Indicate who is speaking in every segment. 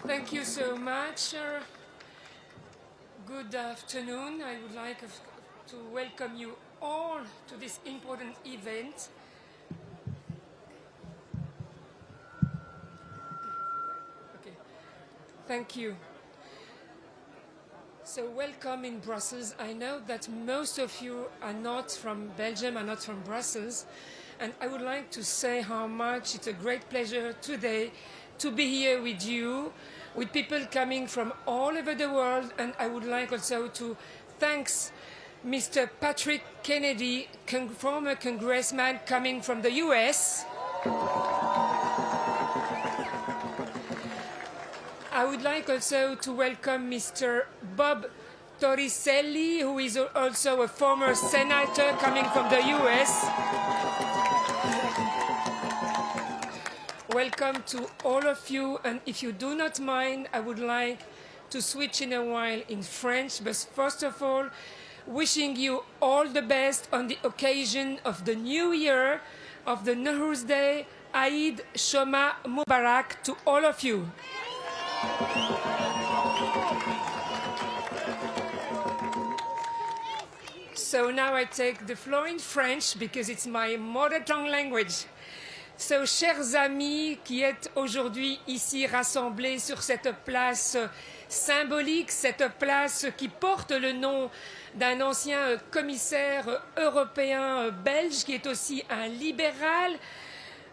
Speaker 1: Thank you so much. Good afternoon. I would like to welcome you all to this important event. Okay. Thank you. So welcome in Brussels. I know that most of you are not from Belgium, are not from Brussels, and I would like to say how much it's a great pleasure today to be here with you, with people coming from all over the world, and I would like also to thank Mr. Patrick Kennedy, former congressman coming from the US. I would like also to welcome Mr. Bob Torricelli, who is also a former senator coming from the US. Welcome to all of you, and if you do not mind, I would like to switch in a while in French, but first of all, wishing you all the best on the occasion of the new year, of the Nowruz Day, Eid Shoma Mubarak to all of you. So now I take the floor in French because it's my mother tongue language. So, chers amis qui êtes aujourd'hui ici rassemblés sur cette place symbolique, cette place qui porte le nom d'un ancien commissaire européen belge qui est aussi un libéral,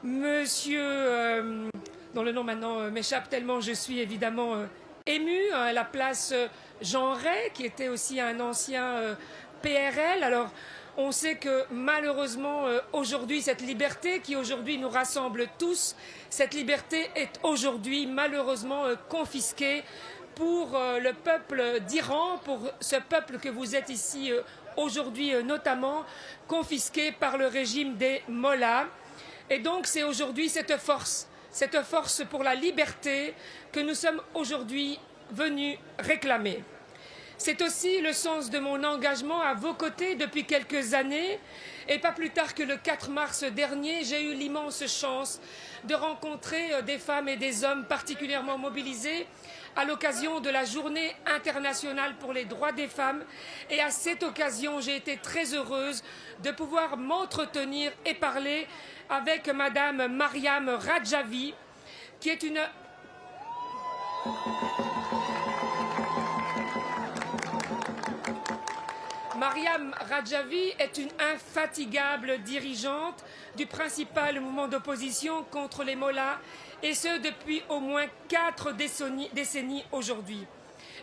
Speaker 1: monsieur, dont le nom maintenant m'échappe tellement je suis évidemment ému, à la place Jean Rey, qui était aussi un ancien PRL. Alors, on sait que malheureusement, aujourd'hui, cette liberté qui aujourd'hui nous rassemble tous, cette liberté est aujourd'hui malheureusement confisquée pour le peuple d'Iran, pour ce peuple que vous êtes ici aujourd'hui notamment, confisqué par le régime des Mollahs. Et donc c'est aujourd'hui cette force pour la liberté que nous sommes aujourd'hui venus réclamer. C'est aussi le sens de mon engagement à vos côtés depuis quelques années. Et pas plus tard que le 4 mars dernier, j'ai eu l'immense chance de rencontrer des femmes et des hommes particulièrement mobilisés à l'occasion de la Journée internationale pour les droits des femmes. Et à cette occasion, j'ai été très heureuse de pouvoir m'entretenir et parler avec Madame Mariam Rajavi, qui est une... Mariam Rajavi est une infatigable dirigeante du principal mouvement d'opposition contre les Mollahs, et ce depuis au moins 4 décennies aujourd'hui.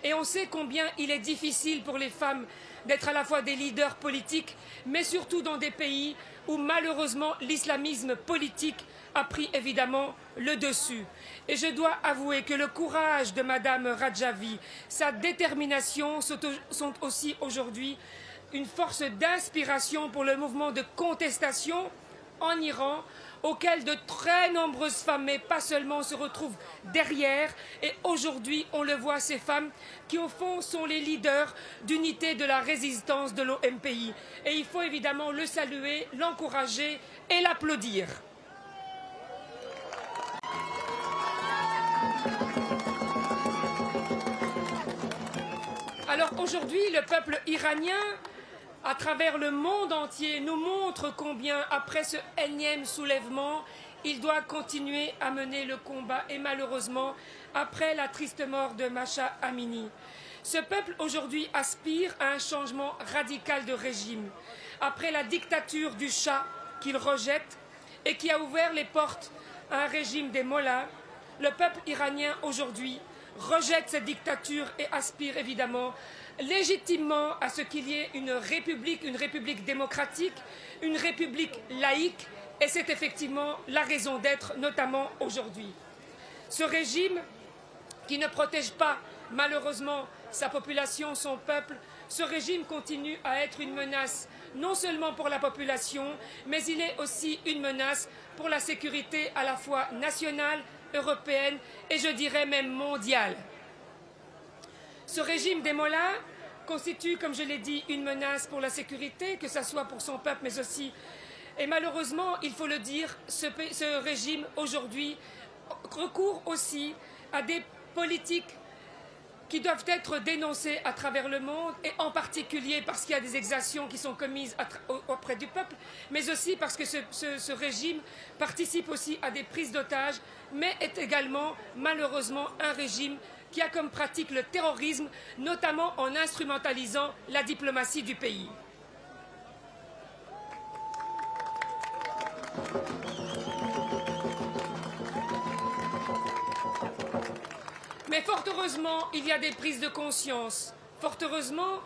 Speaker 1: Et on sait combien il est difficile pour les femmes d'être à la fois des leaders politiques, mais surtout dans des pays où malheureusement l'islamisme politique a pris évidemment le dessus. Et je dois avouer que le courage de Madame Rajavi, sa détermination sont aussi aujourd'hui une force d'inspiration pour le mouvement de contestation en Iran, auquel de très nombreuses femmes, mais pas seulement, se retrouvent derrière. Et aujourd'hui, on le voit, ces femmes qui, au fond, sont les leaders d'unité de la résistance de l'OMPI. Et il faut évidemment le saluer, l'encourager et l'applaudir. Alors aujourd'hui, le peuple iranien, à travers le monde entier, nous montre combien, après ce énième soulèvement, il doit continuer à mener le combat. Et malheureusement, après la triste mort de Mahsa Amini, ce peuple aujourd'hui aspire à un changement radical de régime. Après la dictature du Shah qu'il rejette et qui a ouvert les portes à un régime des Mollahs, le peuple iranien aujourd'hui rejette cette dictature et aspire évidemment légitimement à ce qu'il y ait une république démocratique, une république laïque, et c'est effectivement la raison d'être, notamment aujourd'hui. Ce régime qui ne protège pas, malheureusement, sa population, son peuple, ce régime continue à être une menace non seulement pour la population, mais il est aussi une menace pour la sécurité à la fois nationale, européenne et je dirais même mondiale. Ce régime des Mollahs constitue, comme je l'ai dit, une menace pour la sécurité, que ce soit pour son peuple, mais aussi, et malheureusement, il faut le dire, ce régime aujourd'hui recours aussi à des politiques qui doivent être dénoncées à travers le monde, et en particulier parce qu'il y a des exactions qui sont commises auprès du peuple, mais aussi parce que ce régime participe aussi à des prises d'otages, mais est également malheureusement un régime qui a comme pratique le terrorisme, notamment en instrumentalisant la diplomatie du pays. Mais fort heureusement, il y a des prises de conscience. Fort heureusement,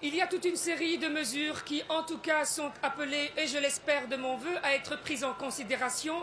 Speaker 1: il y a toute une série de mesures qui, en tout cas, sont appelées, et je l'espère de mon vœu, à être prises en considération,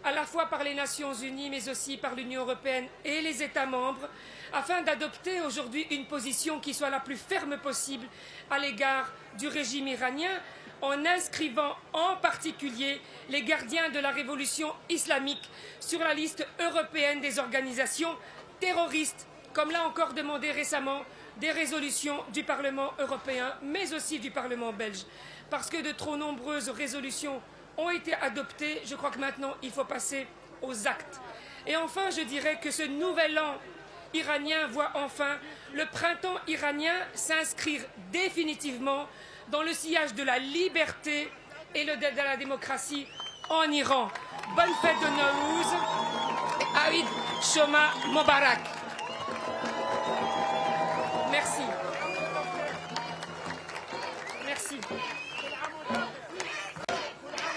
Speaker 1: à la fois par les Nations Unies, mais aussi par l'Union européenne et les États membres, afin d'adopter aujourd'hui une position qui soit la plus ferme possible à l'égard du régime iranien, en inscrivant en particulier les gardiens de la révolution islamique sur la liste européenne des organisations terroristes, comme l'a encore demandé récemment des résolutions du Parlement européen, mais aussi du Parlement belge. Parce que de trop nombreuses résolutions ont été adoptées, je crois que maintenant il faut passer aux actes. Et enfin, je dirais que ce nouvel an iranien voit enfin le printemps iranien s'inscrire définitivement dans le sillage de la liberté et de la démocratie en Iran. Bonne fête de Nowruz, Aïd Shoma Mobarak. Merci. Merci.